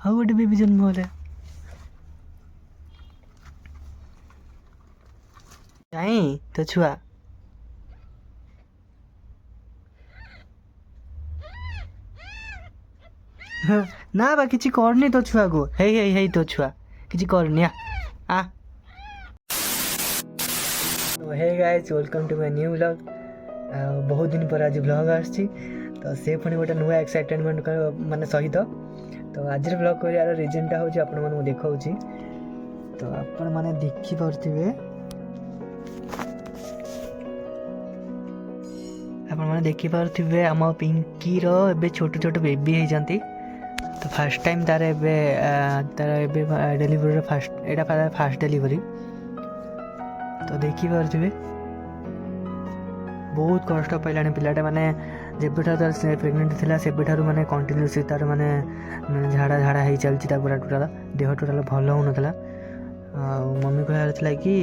ଆଉ ଗୋଟେ ବେବି ଜନ୍ମ ହେଲା। କାଇଁ ତୋ ଛୁଆ ନା ବା କିଛି କରନି ତୋ ଛୁଆକୁ। ହେଇ ହେଇ ହେଇ ତୋ ଛୁଆ କିଛି କରନି। Uh hey guys welcome to my new blog. ଆଉ ବହୁତ ଦିନ ପରେ ଆଜି ବ୍ଲଗ୍ ଆସିଛି ତ ସେ ପୁଣି ଗୋଟେ ନୂଆ ଏକ୍ସାଇଟମେଣ୍ଟ ମାନେ ସହିତ। ତ ଆଜିର ବ୍ଲଗ୍ କରିବାର ରିଜନ୍ଟା ହେଉଛି ଆପଣମାନଙ୍କୁ ଦେଖାଉଛି। ତ ଆପଣମାନେ ଦେଖିପାରୁଥିବେ ଆମ ପିଙ୍କିର ଏବେ ଛୋଟ ଛୋଟ ବେବି ହେଇଛନ୍ତି। ତ ଫାର୍ଷ୍ଟ ଟାଇମ୍ ତାର ଏବେ ଡେଲିଭରିର ଏଇଟା ଫାର୍ଷ୍ଟ ଡେଲିଭରି। ତ ଦେଖିପାରୁଥିବେ ବହୁତ କଷ୍ଟ ପାଇଲାଣି ପିଲାଟା। ମାନେ ଯେବେଠାରୁ ତାର ସେ ପ୍ରେଗନେଣ୍ଟ ଥିଲା ସେବେଠାରୁ ମାନେ କଣ୍ଟିନ୍ୟୁସଲି ତାର ମାନେ ଝାଡ଼ା ହେଇ ଚାଲିଛି। ତା ପୁରା ଦେହ ଟୋଟାଲ୍ ଭଲ ହେଉନଥିଲା। ଆଉ ମମି କହିବାର ଥିଲା କି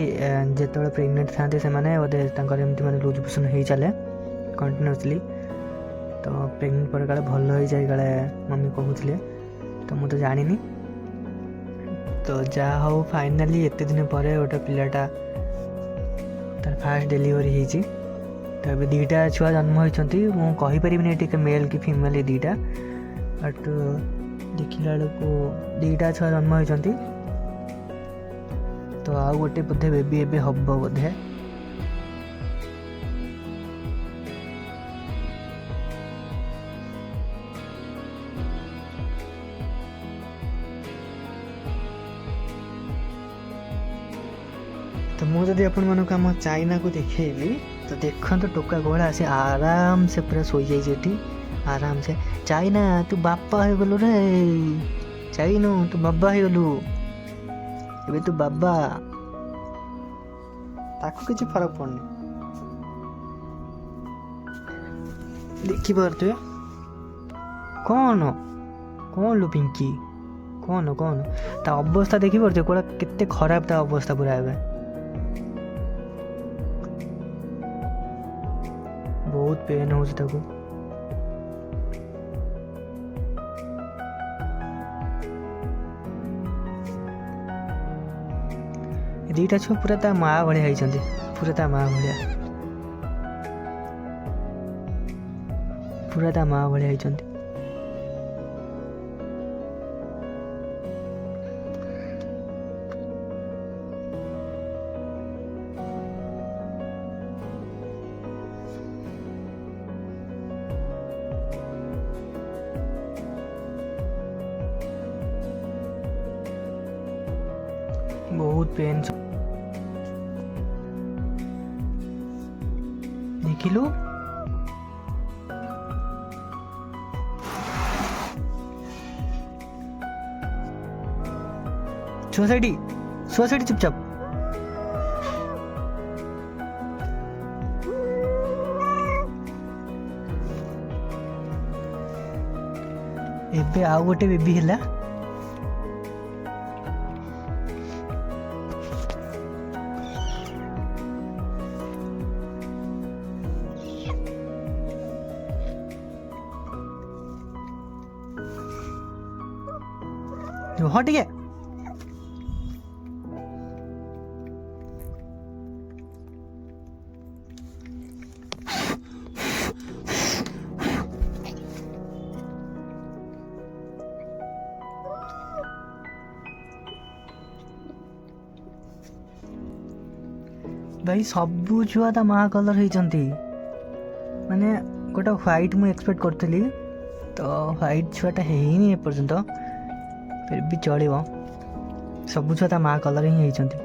ଯେତେବେଳେ ପ୍ରେଗନେଣ୍ଟ ଥାଆନ୍ତି ସେମାନେ ବୋଧେ ତାଙ୍କର ଏମିତି ମାନେ ଲୁଜ୍ ମୋସନ୍ ହେଇ ଚାଲେ କଣ୍ଟିନ୍ୟୁସଲି। ତ ପ୍ରେଗନେଣ୍ଟ ପରେ କାଳେ ଭଲ ହେଇଯାଏ କାଳେ ମମି କହୁଥିଲେ। ତ ମୁଁ ତ ଜାଣିନି। ତ ଯାହା ହଉ ଫାଇନାଲି ଏତେ ଦିନ ପରେ ଗୋଟେ ପିଲାଟା ତାର ଫାର୍ଷ୍ଟ ଡେଲିଭରି ହେଇଛି। ତ ଏବେ ଦୁଇଟା ଛୁଆ ଜନ୍ମ ହୋଇଛନ୍ତି। ମୁଁ କହିପାରିବିନି ଟିକେ ମେଲ୍ କି ଫିମେଲ୍ ଏ ଦୁଇଟା, ବଟ୍ ଦେଖିଲା ବେଳକୁ ଦୁଇଟା ଛୁଆ ଜନ୍ମ ହୋଇଛନ୍ତି। ତ ଆଉ ଗୋଟେ ବୋଧେ ବେବି ଏବେ ହବ ବୋଧେ। ତ ମୁଁ ଯଦି ଆପଣମାନଙ୍କୁ ଆମ ଚାଇନାକୁ ଦେଖେଇବି ତ ଦେଖନ୍ତୁ ଟୋକା କୋହଳା ଆସି ଆରାମସେ ପୁରା ଶୋଇଯାଇଛି ଏଠି ଆରାମସେ। ଚାଇନା ତୁ ବାପା ହେଇଗଲୁ ରେ, ଚାଇନୁ ତୁ ବାବା ହେଇଗଲୁ, ଏବେ ତୁ ବାବା। ତାକୁ କିଛି ଫରକ ପଡ଼ୁନି। ଦେଖିପାରୁଥିବେ କ'ଣ ଲୋ ପିଙ୍କି, କ'ଣ ତା ଅବସ୍ଥା ଦେଖିପାରୁଥିବେ କୋଉଟା କେତେ ଖରାପ ତା ଅବସ୍ଥା ପୁରା। ଏବେ ବହୁତ ପେନ୍ ହେଉଛି ତାକୁ। ଦୁଇଟା ଛୁଆ ପୁରା ତା ମା ଭଳିଆ ହେଇଛନ୍ତି, ପୁରା ତା ମା ଭଳିଆ ହେଇଛନ୍ତି। ବହୁତ ପେନ୍ ଦେଖିଲୁ। ଶୁଆ ସେଇଠି ଚୁପଚାପ। ଏବେ ଆଉ ଗୋଟେ ବେବି ହେଲା। ହଁ ଟିକେ ଭାଇ ସବୁ ଛୁଆ ତା ମା କଲର୍ ହେଇଛନ୍ତି। ମାନେ ଗୋଟେ ହ୍ୱାଇଟ୍ ମୁଁ ଏକ୍ସପେକ୍ଟ କରିଥିଲି, ତ ହ୍ୱାଇଟ୍ ଛୁଆଟା ହେଇନି ଏପର୍ଯ୍ୟନ୍ତ, ଫିର୍ ବି ଚଳିବ। ସବୁ ଛୁଆ ତା ମା କଲର୍ ହିଁ ହେଇଛନ୍ତି।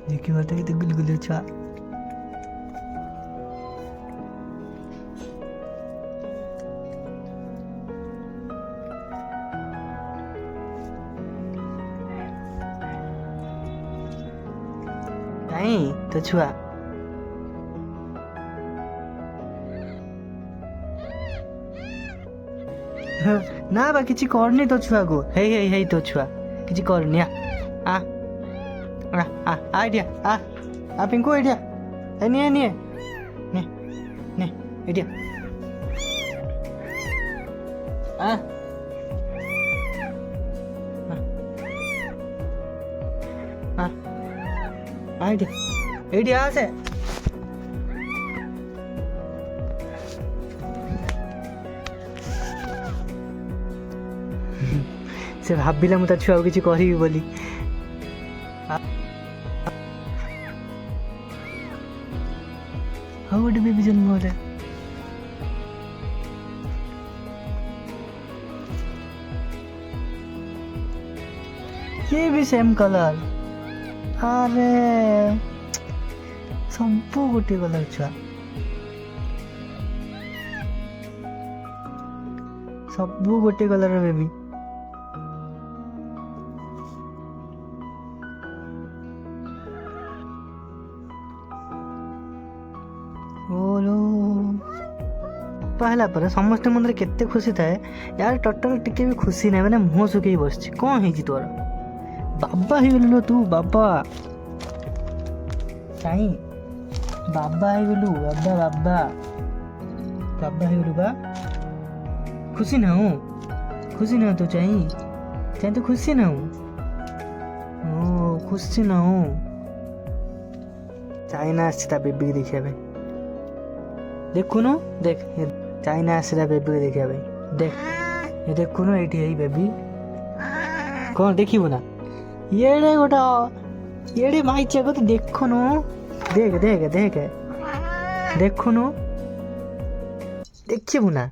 ଦେଖିପାରୁଥିବେ କେତେ ଗୁଲଗୁଲି ଛୁଆ। କାଇଁ ତୋ ଛୁଆ ନା ବା କିଛି କରନି ତୋ ଛୁଆକୁ। ହେଇ ହେଇ ହେଇ ତୋ ଛୁଆ କିଛି କରନି। ଏଇଠିଆ ପିଙ୍କୁ ଏଇଠିଆ ନିଏ ଏଇଠି ଆ ଏଇଠି ଏଇଠି ଆସେ। ସେ ଭାବିଲା ମୁଁ ତା ଛୁଆକୁ କିଛି କରିବି ବୋଲି। ଆଉ ଗୋଟେ ବେବି ଜନ୍ମ ହେଲା। ये भी सेम कलर। अरे सब गोटे कलर छुआ, सब गोटे कलर बेबी। ओलो पहला पर समस्त मन केते खुशी थाए यार, टोटल टिके भी खुशी ना, मैंने मुँह सुखी बस कौन है तोर बाबा ही गलु तू बाबा चाई बाबा ही गलु बाबा बाबा बाबा ही गलु बा। खुशी ना हो, खुशी ना तू चाई चाई तो खुशी ना हो, ओ खुशी ना हो। चाइना आसता बेबी की देखिया भाई, देखुनु देख चाइना आसता बेबी की देखिया भाई, देख ये देखुनु एठी है बेबी कौन देखिबो ना येड़े गोटा येड़े माई चेको तो देखुनु, देख देख देख देखुनु देखिबो ना।